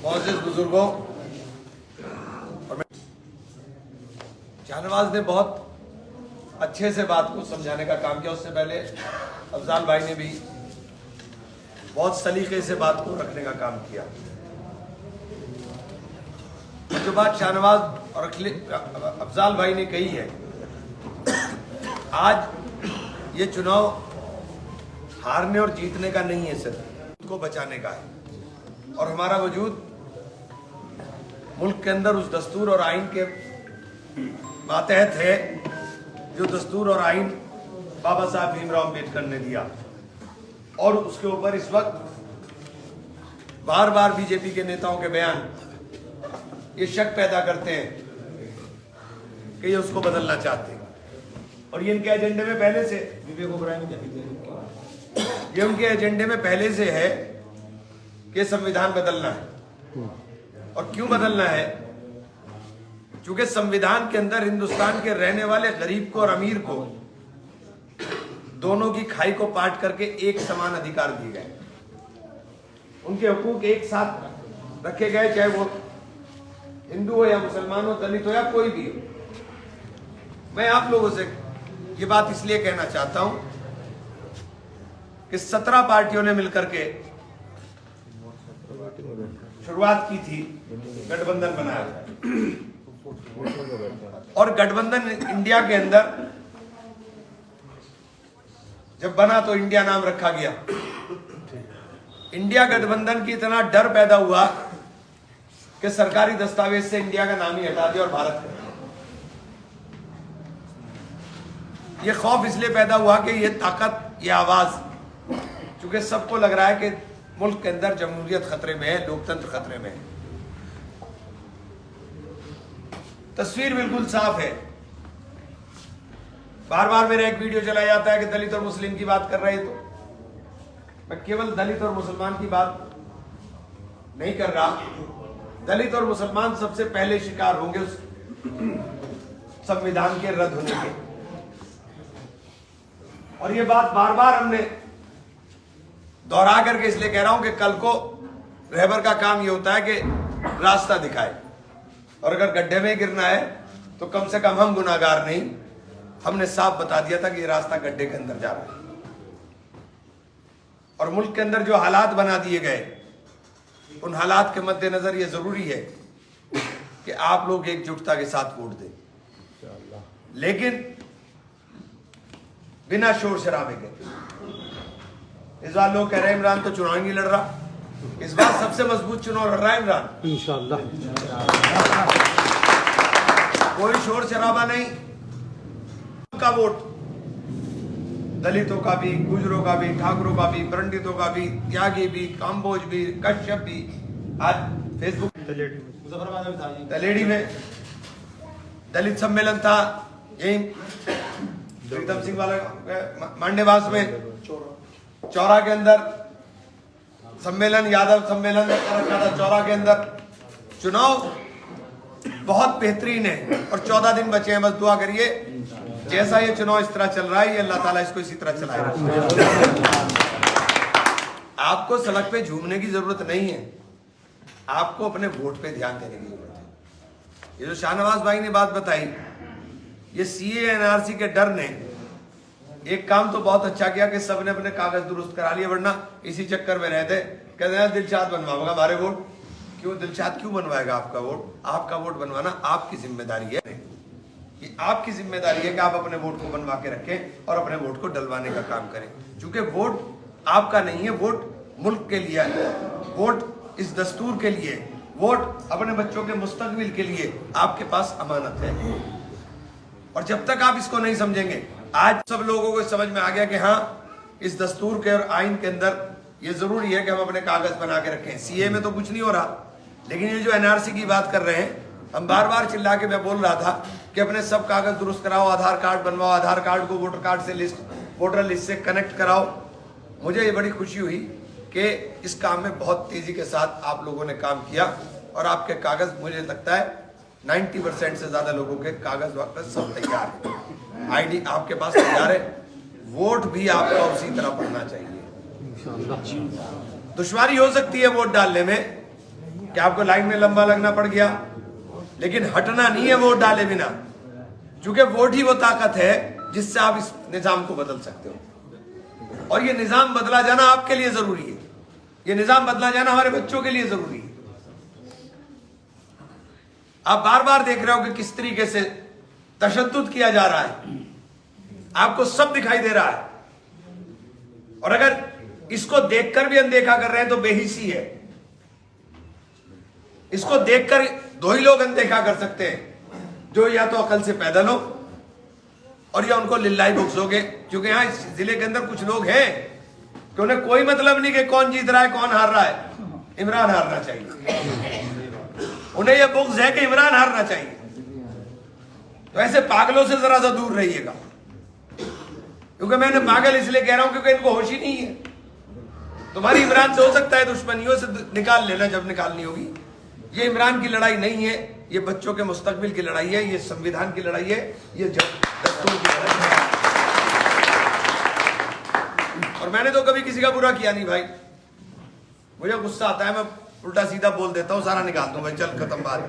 मोअज़्ज़िज़ बुजुर्गों, शाहनवाज ने बहुत अच्छे से बात को समझाने का काम किया। उससे पहले अफजाल भाई ने भी बहुत सलीके से बात को रखने का काम किया। जो बात शाहनवाज और अफजाल भाई ने कही है, आज ये चुनाव हारने और जीतने का नहीं है, सिर्फ खुद को बचाने का है। और हमारा वजूद मुल्क के अंदर उस दस्तूर और आइन के मातहत है जो दस्तूर और आइन बाबा साहब भीमराव अम्बेडकर ने दिया। और उसके ऊपर इस वक्त बार बार बीजेपी के नेताओं के बयान ये शक पैदा करते हैं कि ये उसको बदलना चाहते हैं। और ये इनके एजेंडे में पहले से, ये उनके एजेंडे में पहले से है कि संविधान बदलना है। और क्यों बदलना है? क्योंकि संविधान के अंदर हिंदुस्तान के रहने वाले गरीब को और अमीर को दोनों की खाई को पाट करके एक समान अधिकार दिए गए। उनके हुकूक एक साथ रखे गए, चाहे वो हिंदू हो या मुसलमान हो, दलित हो या कोई भी हो। मैं आप लोगों से ये बात इसलिए कहना चाहता हूं कि 17 पार्टियों ने मिलकर के शुरुआत की थी, गठबंधन बनाया। और गठबंधन इंडिया के अंदर जब बना तो इंडिया नाम रखा गया। इंडिया गठबंधन की इतना डर पैदा हुआ कि सरकारी दस्तावेज से इंडिया का नाम ही हटा दिया और भारत का। यह खौफ इसलिए पैदा हुआ कि यह ताकत, यह आवाज, क्योंकि सबको लग रहा है कि मुल्क के अंदर जमहूरियत खतरे में है, लोकतंत्र खतरे में है। तस्वीर बिल्कुल साफ है। बार बार मेरा एक वीडियो चला जाता है कि दलित और मुस्लिम की बात कर रहे हैं, तो मैं केवल दलित और मुसलमान की बात नहीं कर रहा। दलित और मुसलमान सबसे पहले शिकार होंगे उस संविधान के रद्द होने के। और ये बात बार बार हमने दोहरा करके इसलिए कह रहा हूं कि कल को रहबर का काम ये होता है कि रास्ता दिखाए। और अगर गड्ढे में गिरना है तो कम से कम हम गुनाहगार नहीं, हमने साफ बता दिया था कि ये रास्ता गड्ढे के अंदर जा रहा है। और मुल्क के अंदर जो हालात बना दिए गए, उन हालात के मद्देनजर ये जरूरी है कि आप लोग एकजुटता के साथ वोट दें, लेकिन बिना शोर शराबे के। इस बार लोग कह रहे हैं इमरान तो चुनाव ही नहीं लड़ रहा। इस बार सबसे मजबूत चुनाव लड़ रहा है इमरान, इंशाअल्लाह। कोई शोर शराबा नहीं। का वोट दलितों का भी, गुजरों का भी, ठाकुरों का भी, पंडितों का भी, त्यागी भी, काम्बोज भी, कश्यप भी। आज फेसबुक तलेड़ी में दलित सम्मेलन था, यही प्रीतम सिंह वाला मांडेवास में चौरा के अंदर सम्मेलन, यादव सम्मेलन रखा था चौरा के अंदर। चुनाव बहुत बेहतरीन है और 14 दिन बचे हैं। बस दुआ करिए जैसा ये चुनाव इस तरह चल रहा है, ये अल्लाह ताला इसको इसी तरह चलाएगा। आपको सड़क पे झूमने की जरूरत नहीं है, आपको अपने वोट पे ध्यान देने की जरूरत है। ये जो शाहनवाज भाई ने बात बताई, ये सीए एनआरसी के डर ने एक काम तो बहुत अच्छा किया कि सबने अपने कागज दुरुस्त करा लिए, वरना इसी चक्कर में रहते। कहते हैं दिलशाद बनवाओगा हमारे वोट। क्यों दिलशाद क्यों बनवाएगा आपका वोट? आपका वोट बनवाना आपकी जिम्मेदारी है। कि आपकी जिम्मेदारी है कि आप अपने वोट को बनवा के रखें और अपने वोट को डलवाने का काम करें। क्योंकि वोट आपका नहीं है, वोट मुल्क के लिए है, वोट इस दस्तूर के लिए, वोट अपने बच्चों के मुस्तकबिल के लिए आपके पास अमानत है। और जब तक आप इसको नहीं समझेंगे, आज सब लोगों को समझ में आ गया कि हाँ, इस दस्तूर के और आइन के अंदर ये जरूरी है कि हम अपने कागज बना के रखें। सीए में तो कुछ नहीं हो रहा, लेकिन ये जो एनआरसी की बात कर रहे हैं, हम बार बार चिल्ला के मैं बोल रहा था कि अपने सब कागज दुरुस्त कराओ, आधार कार्ड बनवाओ, आधार कार्ड को वोटर कार्ड से वोटर लिस्ट से कनेक्ट कराओ। मुझे ये बड़ी खुशी हुई कि इस काम में बहुत तेजी के साथ आप लोगों ने काम किया और आपके कागज, मुझे लगता है 90% से ज्यादा लोगों के कागज वापस सब तैयार है, आईडी आपके पास तैयार है। वोट भी आपका उसी तरह पड़ना चाहिए। दुश्वारी हो सकती है वोट डालने में, कि आपको लाइन में लंबा लगना पड़ गया, लेकिन हटना नहीं है वोट डाले बिना, क्योंकि वोट ही वो ताकत है जिससे आप इस निजाम को बदल सकते हो। और ये निजाम बदला जाना आपके लिए जरूरी है, ये निजाम बदला जाना हमारे बच्चों के लिए जरूरी है। आप बार बार देख रहे हो कि किस तरीके से तशद्दुद किया जा रहा है, आपको सब दिखाई दे रहा है, और अगर इसको देखकर भी अनदेखा कर रहे हैं तो बेहिसी है। इसको देखकर दो ही लोग अनदेखा कर सकते हैं, जो या तो अकल से पैदल हो और या उनको लिल्लाही बुक्स हो गए, क्योंकि यहां इस जिले के अंदर कुछ लोग हैं कि उन्हें कोई मतलब नहीं कि कौन जीत रहा है कौन हार रहा है, इमरान हारना चाहिए, उन्हें यह बुक्स है कि इमरान हारना चाहिए। तो ऐसे पागलों से जरा सा दूर रहिएगा, क्योंकि मैंने पागल इसलिए कह रहा हूं क्योंकि इनको होश ही नहीं है। तुम्हारी इमरान से हो सकता है दुश्मनियों से निकाल लेना जब निकालनी होगी। ये इमरान की लड़ाई नहीं है, ये बच्चों के मुस्तकबिल की लड़ाई है, ये संविधान की लड़ाई है, ये दस्तूर की लड़ाई है। और मैंने तो कभी किसी का बुरा किया नहीं भाई, मुझे गुस्सा आता है मैं उल्टा सीधा बोल देता हूँ, सारा निकाल दूं भाई, चल खत्म बात।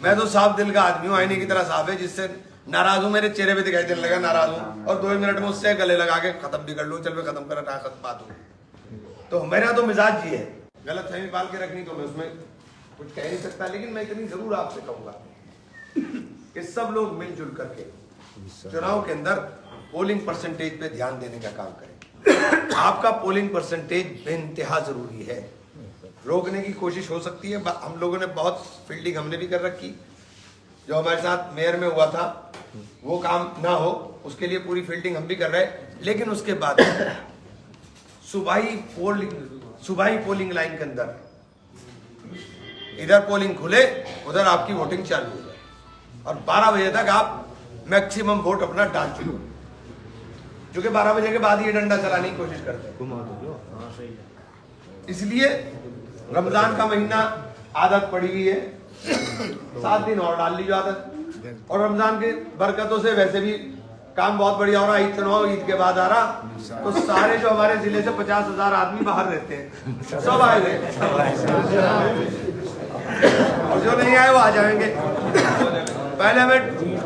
मैं तो साफ दिल का आदमी हूँ, आईने की तरह साफ है, जिससे नाराज हूं मेरे चेहरे पे दिखाई देने लगा नाराज हूं, और 2 मिनट में उससे गले लगा के खत्म भी कर लूं, चल मैं खत्म करना बात हो। तो मेरा तो मिजाज ये है, गलत फहमी पाल के रखनी तो मैं उसमें कुछ कह नहीं सकता, लेकिन मैं इतनी जरूर आपसे कहूंगा कि सब लोग मिलजुल करके चुनाव के अंदर पोलिंग परसेंटेज पे ध्यान देने का काम करें। आपका पोलिंग परसेंटेज बेइंतहा जरूरी है, रोकने की कोशिश हो सकती है। हम लोगों ने बहुत फील्डिंग हमने भी कर रखी, जो हमारे साथ मेयर में हुआ था वो काम ना हो उसके लिए पूरी फील्डिंग हम भी कर रहे हैं। लेकिन उसके बाद सुबाही पोलिंग लाइन के अंदर इधर पोलिंग खुले, उधर आपकी वोटिंग चालू है, और 12 बजे तक आप मैक्सिमम वोट अपना डाल चुके, क्योंकि 12 बजे के बाद ये डंडा चलाने की कोशिश करते हैं। इसलिए रमजान का महीना आदत पड़ी हुई है, 7 दिन और डाल लीजिए आदत, और रमजान की बरकतों से वैसे भी काम बहुत बढ़िया हो रहा है। ईद चुनाव ईद के बाद आ रहा, तो सारे जो हमारे जिले से 50,000 आदमी बाहर रहते हैं सब आए हुए, और जो नहीं आए वो आ जाएंगे। पहले मैं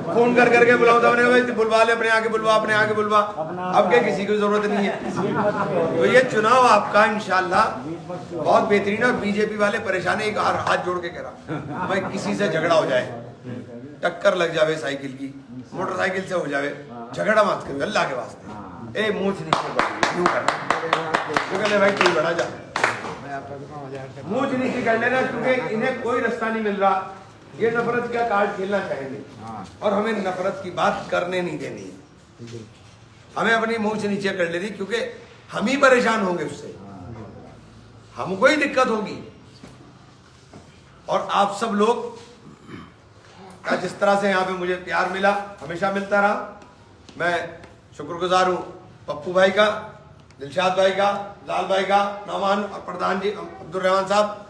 फोन कर करके बुलाऊंगा, बुलवा ले, अपने आके बुलवा, अपने आके बुलवा, अब क्या किसी की जरूरत नहीं है। तो ये चुनाव आपका इंशाल्लाह बहुत बेहतरीन है। और बीजेपी वाले परेशान है, एक हाथ जोड़ के कह रहा भाई किसी से झगड़ा हो जाए, टक्कर लग जावे साइकिल की, मोटरसाइकिल से हो जावे, झगड़ा मत करो अल्लाह के वास्ते, ए मूंछ नीचे यूं करना भाई तू बड़ा जा, मूंछ नीचे कर लेना, क्योंकि इन्हें कोई रास्ता नहीं मिल रहा, ये नफरत का कार्ड खेलना चाहेंगे, और हमें नफरत की बात करने नहीं देनी, हमें अपनी मूंछ नीचे कर लेनी, क्योंकि हम ही परेशान होंगे उससे, हमको ही दिक्कत होगी। और आप सब लोग का जिस तरह से यहाँ पे मुझे प्यार मिला, हमेशा मिलता रहा, मैं शुक्रगुजार हूँ पप्पू भाई का, दिलशाद भाई का, लाल भाई का, नौमान और प्रधान जी अब्दुल रहमान साहब,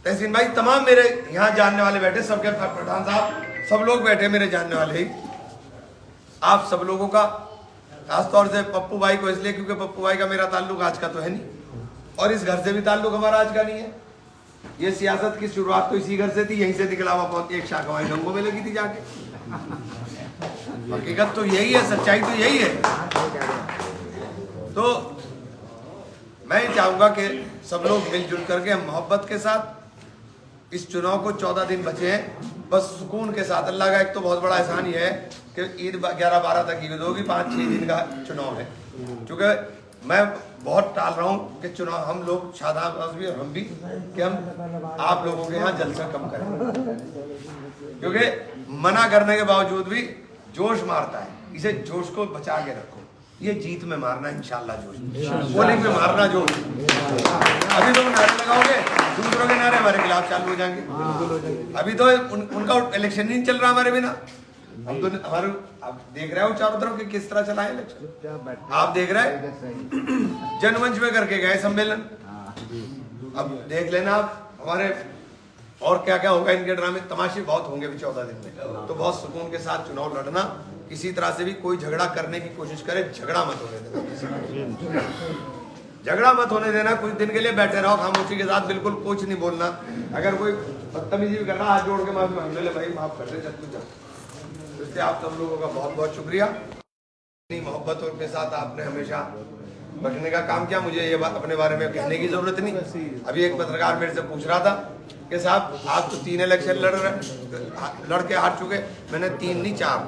तहसीन भाई, तमाम मेरे यहाँ जानने वाले बैठे, सबके प्रधान साहब, सब लोग बैठे मेरे जानने वाले ही। आप सब लोगों का खासतौर से पप्पू भाई को इसलिए क्योंकि पप्पू भाई का मेरा ताल्लुक आज का तो है नहीं, और इस घर से भी ताल्लुक हमारा आज का नहीं है। ये सियासत की शुरुआत तो इसी घर से थी, यहीं से निकला हुआ बहुत एक शाखा वहीं रंगों में लगी थी जाके। हकीकत तो यही है, सच्चाई तो यही है। तो मैं चाहूंगा कि सब लोग मिलजुल करके मोहब्बत के साथ इस चुनाव को 14 दिन बचे हैं, बस सुकून के साथ। अल्लाह का एक तो बहुत बड़ा एहसान ये है कि ईद 11-12 तक ईद होगी, 5-6 दिन का चुनाव है। क्योंकि मैं बहुत टाल रहा हूँ कि चुनाव हम लोग शादाब भी और हम भी कि हम आप लोगों के यहाँ जलसा कम करें, क्योंकि मना करने के बावजूद भी जोश मारता है, इसे जोश को बचा के रखो। ये जीत में मारना इंशाल्लाह जोश, पोलिंग में मारना जोश। अभी तो नारे लगाओगे, दूसरों के नारे हमारे खिलाफ चालू हो जाएंगे। अभी तो उनका इलेक्शन नहीं चल रहा हमारे बिना, हम तो हमारे आप देख रहे हो चारों तरफ कि किस तरह चला है इलेक्शन, आप देख रहे हैं जनमंच में करके गए सम्मेलन, अब देख लेना आप हमारे और क्या क्या होगा, इनके ड्रामे तमाशे बहुत होंगे 14 दिन में। तो बहुत सुकून के साथ चुनाव लड़ना, किसी तरह से भी कोई झगड़ा करने की कोशिश करे, झगड़ा मत होने देना, झगड़ा मत होने देना, कुछ दिन के लिए बैठे रहो खामोशी के साथ, बिल्कुल कुछ नहीं बोलना। अगर कोई बदतमीजी भी कर रहा, हाथ जोड़ के माफी मांग ले, भाई माफ कर दे, चल तू चल। इसलिए आप सब लोगों का बहुत बहुत शुक्रिया। इतनी मोहब्बत और के साथ आपने हमेशा बचने का काम किया। मुझे ये अपने बारे में कहने की जरूरत नहीं। अभी एक पत्रकार मेरे से पूछ रहा था कि साहब आप तो 3 इलेक्शन लड़ के हार चुके। मैंने 3 नहीं 4,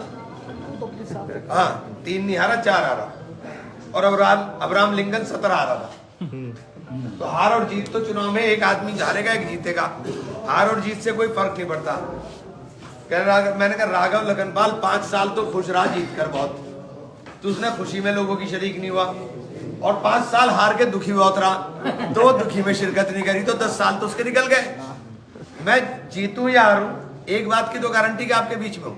हाँ 3 नहीं हारा, 4 हारा। और अब्राहम लिंकन 17 हारा था। तो हार और जीत तो चुनाव में एक आदमी हारेगा एक जीतेगा, हार और जीत से कोई फर्क नहीं पड़ता। मैंने कहा राघव लखनपाल 5 साल तो खुश रहा जीत कर बहुत, तो उसने खुशी में लोगों की शरीक नहीं हुआ, और 5 साल हार के दुखी बहुत रहा, तो दुखी में शिरकत नहीं करी, तो 10 साल तो उसके निकल गए। मैं जीतूं या हारूं, एक बात की तो गारंटी कि आपके बीच में हूं।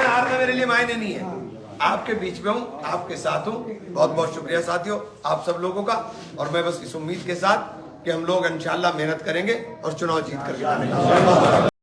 हारना मेरे लिए मायने नहीं है, आपके बीच में हूं, आपके साथ हूं। बहुत बहुत शुक्रिया साथियों आप सब लोगों का। और मैं बस इस उम्मीद के साथ कि हम लोग इंशाल्लाह मेहनत करेंगे और चुनाव जीत करके